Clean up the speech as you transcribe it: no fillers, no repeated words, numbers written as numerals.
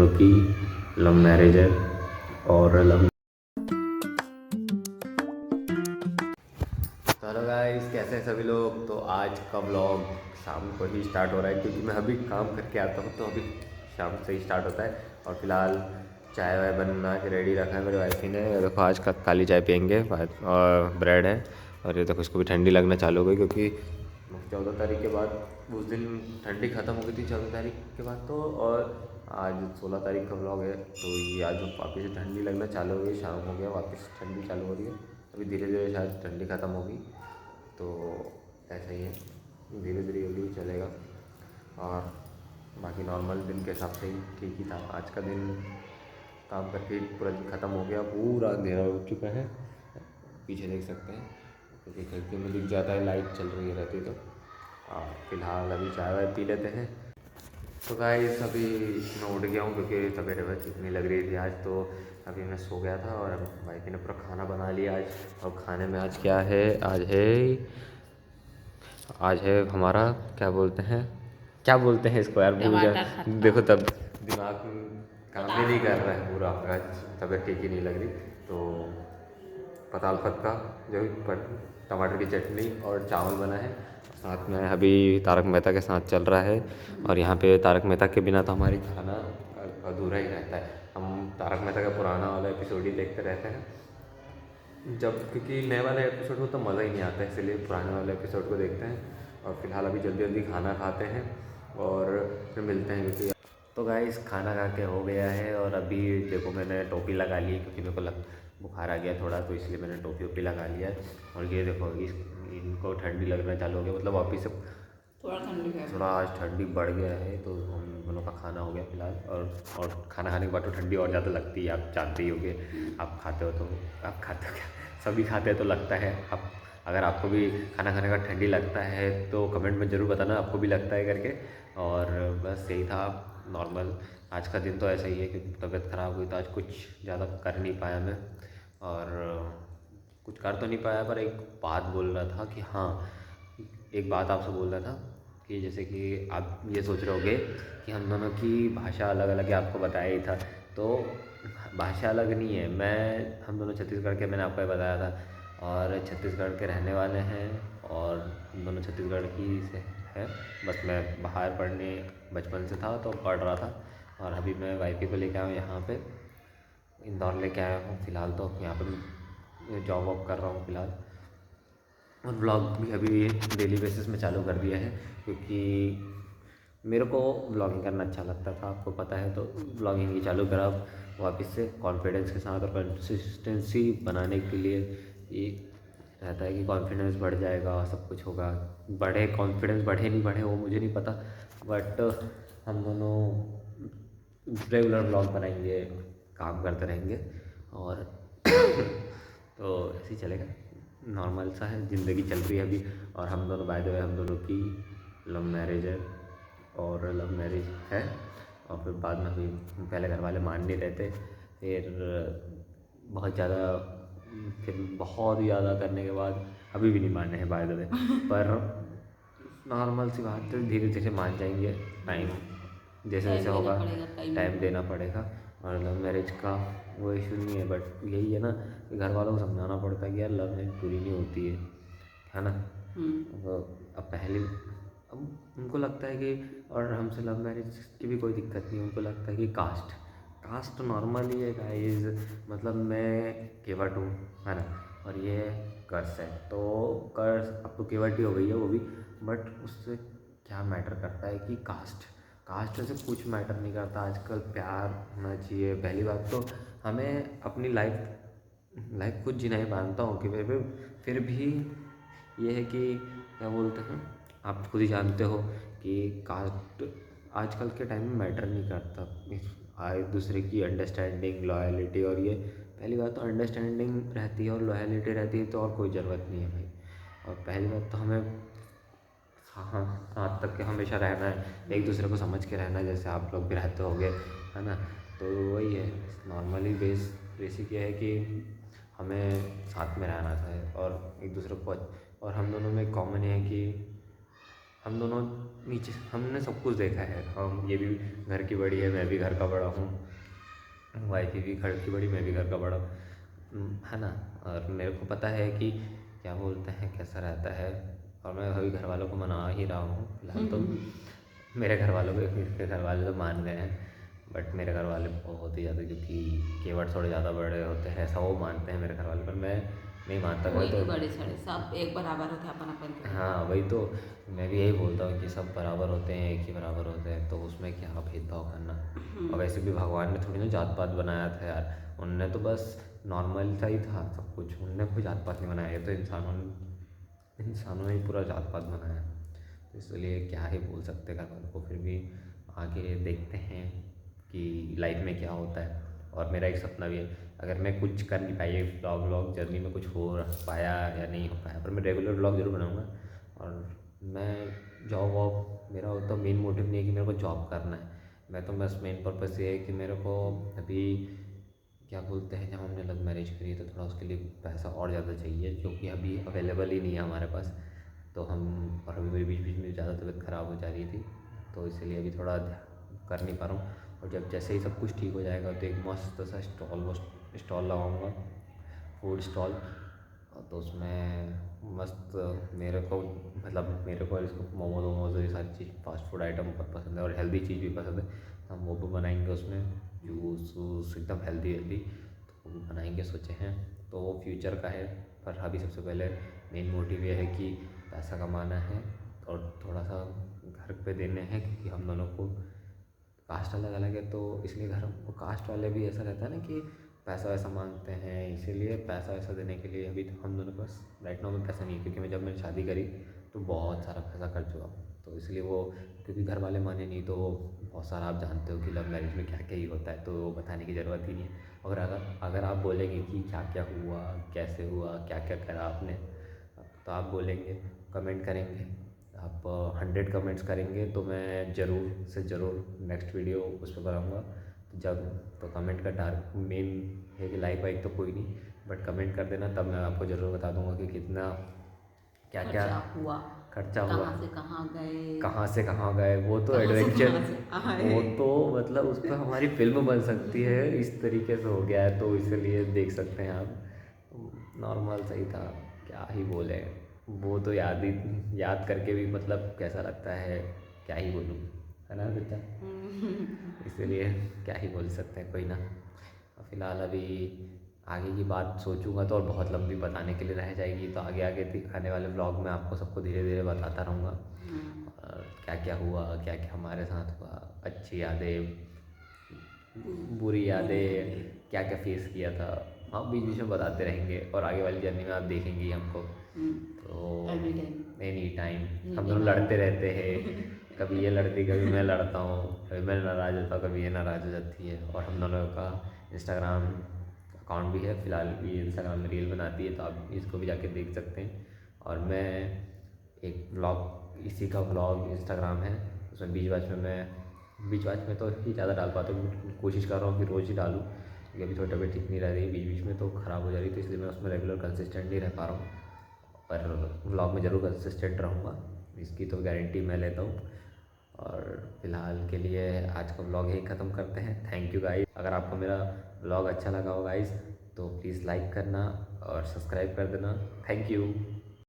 की love marriage है और लव। हेलो गाइस, कैसे हैं सभी लोग। तो आज का व्लॉग शाम को ही स्टार्ट हो रहा है क्योंकि मैं अभी काम करके आता हूँ तो अभी शाम से ही स्टार्ट होता है। और फिलहाल चाय वाय बना के रेडी रखा है मेरी वाइफ ने। देखो आज का काली चाय पियेंगे और ब्रेड है। और ये देखो इसको भी ठंडी लगना चालू हो गई क्योंकि 14 तारीख के बाद उस दिन ठंडी ख़त्म हो गई थी 14 तारीख के बाद तो। और आज 16 तारीख का व्लॉग है तो ये आज वापस से ठंडी लगना चालू हो गई। शाम हो गया, वापस ठंडी चालू हो रही है। अभी धीरे धीरे शायद ठंडी ख़त्म होगी तो ऐसा ही है, धीरे धीरे ये भी चलेगा। और बाकी नॉर्मल दिन के हिसाब से ही ठीक ही था। आज का दिन काम करके पूरा दिन ख़त्म हो गया, पूरा अंधेरा हो चुका है। पीछे देख सकते हैं क्योंकि खिड़की में दिख जाता है, लाइट चल रही रहती तो। और फिलहाल अभी चाय वाय पी लेते हैं। तो गाइस अभी मैं उठ गया हूँ क्योंकि तबीयत ठीक नहीं लग रही थी आज तो। अभी मैं सो गया था और वाइफ ने पूरा खाना बना लिया आज। और खाने में आज क्या है, आज है हमारा क्या बोलते हैं इसको यार, भूल जा। देखो तब दिमाग काम भी नहीं कर रहा है पूरा, आज तबीयत ठीक ही नहीं लग रही तो पताल का जो टमाटर की चटनी और चावल बना है। साथ में अभी तारक मेहता के साथ चल रहा है। और यहाँ पे तारक मेहता के बिना तो हमारी खाना अधूरा ही रहता है। हम तारक मेहता का पुराना वाला एपिसोड ही देखते रहते हैं जब, क्योंकि नए वाले एपिसोड में तो मज़ा ही नहीं आता है, इसलिए पुराने वाले एपिसोड को देखते हैं। और फिलहाल अभी जल्दी जल्दी खाना खाते हैं और फिर मिलते हैं क्योंकि तो गाइस खाना खा के हो गया है। और अभी देखो मैंने टोपी लगा ली क्योंकि मेरे को बुखार आ गया थोड़ा तो इसलिए मैंने टोपी वोपी लगा लिया है। और ये देखो इनको ठंडी लगना चालू हो गया, मतलब वापस से थोड़ा आज ठंडी बढ़ गया है तो हम दोनों का खाना हो गया फिलहाल। और खाना खाने के बाद तो ठंडी और ज़्यादा लगती है, आप जानते ही होंगे। आप खाते हो तो आप खाते हो क्या, सभी खाते हैं तो लगता है। आप अगर आपको भी खाना खाने का ठंडी लगता है तो कमेंट में ज़रूर बताना आपको भी लगता है करके। और बस यही था नॉर्मल। आज का दिन तो ऐसा ही है क्योंकि तबीयत ख़राब हुई तो आज कुछ ज़्यादा कर नहीं पाया मैं। और कुछ कर तो नहीं पाया पर एक बात बोल रहा था कि हाँ, एक बात आपसे बोल रहा था कि जैसे कि आप ये सोच रहे होगे कि हम दोनों की भाषा अलग अलग है, आपको बताया ही था। तो भाषा अलग नहीं है, हम दोनों छत्तीसगढ़ के, मैंने आपको बताया था। और छत्तीसगढ़ के रहने वाले हैं और हम दोनों छत्तीसगढ़ की से है। बस मैं बाहर पढ़ने बचपन से था तो पढ़ रहा था। और अभी मैं वाइफ को लेकर आया हूँ यहाँ पे, इंदौर लेके आया हूँ फिलहाल। तो यहाँ पे जॉब वॉब कर रहा हूँ फिलहाल। और ब्लॉग भी अभी डेली बेसिस में चालू कर दिया है क्योंकि मेरे को ब्लॉगिंग करना अच्छा लगता था, आपको पता है। तो ब्लॉगिंग ही चालू करा वापस से कॉन्फिडेंस के साथ। और कंसिस्टेंसी बनाने के लिए ये रहता है कि कॉन्फिडेंस बढ़ जाएगा, सब कुछ होगा। बढ़े कॉन्फिडेंस, बढ़े नहीं बढ़े वो मुझे नहीं पता, बट हम दोनों रेगुलर ब्लॉग बनाएंगे, काम करते रहेंगे और तो ऐसे ही चलेगा। नॉर्मल सा है, ज़िंदगी चल रही है अभी। और हम दोनों बाय द वे हम दोनों की लव मैरिज है और लव मैरिज है। और फिर बाद में अभी पहले घर वाले मान नहीं रहते, फिर बहुत ज़्यादा, फिर बहुत ज़्यादा करने के बाद अभी भी नहीं माने हैं बाय द वे। पर नॉर्मल सी बात है, धीरे धीरे मान जाएंगे। टाइम जैसे जैसे होगा टाइम देना पड़ेगा। और लव मैरिज का वो इशू नहीं है, बट यही है ना कि घर वालों को समझाना पड़ता है कि यार लव मैरिज पूरी नहीं होती है ना। तो अब उनको लगता है कि, और हमसे लव मैरिज की भी कोई दिक्कत नहीं, उनको लगता है कि कास्ट तो नॉर्मल ही है गाइस। मतलब मैं केवट हूँ, है ना, और ये कर्स है। तो कर्स अब तो केवट ही हो गई है वो भी, बट उससे क्या मैटर करता है कि कास्ट से कुछ मैटर नहीं करता। आजकल प्यार होना चाहिए पहली बात तो। हमें अपनी लाइफ खुद जीना ही मानता हूँ कि फिर भी ये है कि क्या बोलते हैं, आप खुद ही जानते हो कि कास्ट आजकल के टाइम में मैटर नहीं करता। एक दूसरे की अंडरस्टैंडिंग, लॉयलिटी, और ये पहली बात तो अंडरस्टैंडिंग रहती है और लॉयलिटी रहती है तो और कोई ज़रूरत नहीं है भाई। और पहली बात तो हमें हाँ साथ तक के हमेशा रहना है, एक दूसरे को समझ के रहना है, जैसे आप लोग भी रहते होगे, है ना। तो वही है, नॉर्मली बेसिक ये है कि हमें साथ में रहना चाहिए और एक दूसरे को। और हम दोनों में कॉमन है कि हम दोनों नीचे, हमने सब कुछ देखा है। हम, ये भी घर की बड़ी है, मैं भी घर का बड़ा हूँ, वाइफ भी घर की बड़ी, मैं भी घर का बड़ा, है ना। और मेरे को पता है कि क्या बोलते हैं कैसा रहता है, और मैं अभी घर वालों को मना ही रहा हूँ फिलहाल तो। मेरे घर वालों को, मेरे घर वाले तो मान गए हैं, बट मेरे घर वाले बहुत ही ज़्यादा, क्योंकि केवट थोड़े ज़्यादा बड़े होते हैं ऐसा वो मानते हैं मेरे घर वाले, पर मैं नहीं मानता। मैं तो बड़े सड़े सब एक बराबर होते हैं अपन अपन के। हाँ वही तो, मैं भी यही बोलता हूँ कि सब बराबर होते हैं, एक ही बराबर होते हैं, तो उसमें क्या भेदभाव करना। और वैसे भी भगवान ने थोड़ी ना जात पात बनाया था यार, उनने तो बस नॉर्मल सा ही था सब कुछ, उनने कोई जात पात नहीं बनाया, ये तो इंसानों ने ही पूरा जात पात बनाया। तो इसलिए क्या ही बोल सकते घर वालों को, फिर भी आगे देखते हैं कि लाइफ में क्या होता है। और मेरा एक सपना भी है, अगर मैं कुछ कर नहीं पाई व्लॉग जर्नी में कुछ हो पाया या नहीं हो पाया, पर मैं रेगुलर व्लॉग ज़रूर बनाऊँगा। और मैं जॉब वॉब, मेरा तो मेन मोटिव नहीं है कि मेरे को जॉब करना है, मैं तो बस मेन पर्पज़ ये है कि मेरे को अभी क्या बोलते हैं, जब हमने लव मैरिज करी तो थोड़ा उसके लिए पैसा और ज़्यादा चाहिए, जो कि अभी अवेलेबल ही नहीं है हमारे पास। तो हम, और अभी मेरी बीच बीच में ज़्यादा तबीयत ख़राब हो जा रही थी, तो इसलिए अभी थोड़ा कर नहीं पा रहा हूँ। और जब जैसे ही सब कुछ ठीक हो जाएगा तो एक मस्त सा स्टॉल लगाऊँगा, फूड स्टॉल। तो उसमें मस्त, मेरे को मतलब मेरे को इसको मोमोज वोमोज ये सारी चीज़ फास्ट फूड आइटम बहुत पसंद है, और हेल्दी चीज़ भी पसंद है, तो हम वो भी बनाएंगे उसमें, जूस वूस एकदम हेल्दी हेल्दी, तो वो भी बनाएंगे सोचे हैं। तो वो फ्यूचर का है, पर अभी सबसे पहले मेन मोटिव ये है कि पैसा कमाना है और थोड़ा सा घर पे देने हैं, क्योंकि हम दोनों को कास्ट अलग अलग है, तो इसलिए घर, वो कास्ट वाले भी ऐसा रहता है ना कि पैसा वैसा मांगते हैं, इसीलिए पैसा वैसा देने के लिए अभी तो हम दोनों के पास राइट नाउ में पैसा नहीं है, क्योंकि मैं जब मैंने शादी करी तो बहुत सारा पैसा खर्च हुआ। तो इसलिए वो, क्योंकि घर वाले माने नहीं, तो वो बहुत सारा, आप जानते हो कि लव मैरिज में क्या क्या ही होता है, तो वो बताने की ज़रूरत ही नहीं है। और अगर आप बोलेंगे कि क्या क्या हुआ, कैसे हुआ, क्या क्या करा आपने, तो आप बोलेंगे, कमेंट करेंगे, आप 100 कमेंट्स करेंगे तो मैं ज़रूर से ज़रूर नेक्स्ट वीडियो उस पर बनाऊँगा। तो जब, तो कमेंट का टारगेट मेन है कि लाइक वाइक तो कोई नहीं, बट कमेंट कर देना, तब मैं आपको ज़रूर बता दूँगा कि कितना क्या क्या खर्चा हुआ, कहाँ से कहाँ गए, वो तो एडवेंचर, वो तो मतलब उस पर हमारी फिल्म बन सकती है, इस तरीके से हो गया है, तो इसलिए देख सकते हैं आप। नॉर्मल सही था, क्या ही बोले, वो तो याद करके भी मतलब कैसा लगता है, क्या ही बोलूँ, है ना बेटा। इसलिए क्या ही बोल सकते हैं, कोई ना। फ़िलहाल अभी आगे की बात सोचूंगा तो और बहुत लंबी बताने के लिए रह जाएगी, तो आगे आगे आने वाले ब्लॉग में आपको सबको धीरे धीरे बताता रहूँगा, और क्या क्या हुआ, क्या क्या हमारे साथ हुआ, अच्छी यादें, बुरी यादें, क्या क्या फेस किया था, हम बीच बीच में बताते रहेंगे, और आगे वाली जर्नी में आप देखेंगे ही हमको। तो एनी टाइम हम दोनों लड़ते रहते हैं, कभी ये लड़ती, कभी मैं लड़ता हूँ, कभी मैं नाराज़ होता हूँ, कभी ये नाराज़ हो जाती है। और हम दोनों का इंस्टाग्राम अकाउंट भी है, फ़िलहाल ये इंस्टाग्राम में रील बनाती है, तो आप इसको भी जाके देख सकते हैं। और मैं एक व्लॉग, इसी का व्लॉग इंस्टाग्राम है, उसमें बीच बाच में तो ही ज़्यादा डाल पाता हूँ, कोशिश कर रहा हूँ कि रोज़ ही डालूँ, क्योंकि अभी थोड़ी तबीयत ठीक नहीं रह रही, बीच बीच में तो ख़राब हो जा रही, तो इसलिए मैं उसमें रेगुलर कंसिस्टेंट नहीं रह पा रहा हूँ, पर व्लॉग में ज़रूर कंसिस्टेंट रहूँगा, इसकी तो गारंटी मैं लेता हूँ। और फिलहाल के लिए आज का व्लॉग यहीं ख़त्म करते हैं। थैंक यू गाइस, अगर आपको मेरा व्लॉग अच्छा लगा हो गाइस, तो प्लीज़ लाइक करना और सब्सक्राइब कर देना। Thank you.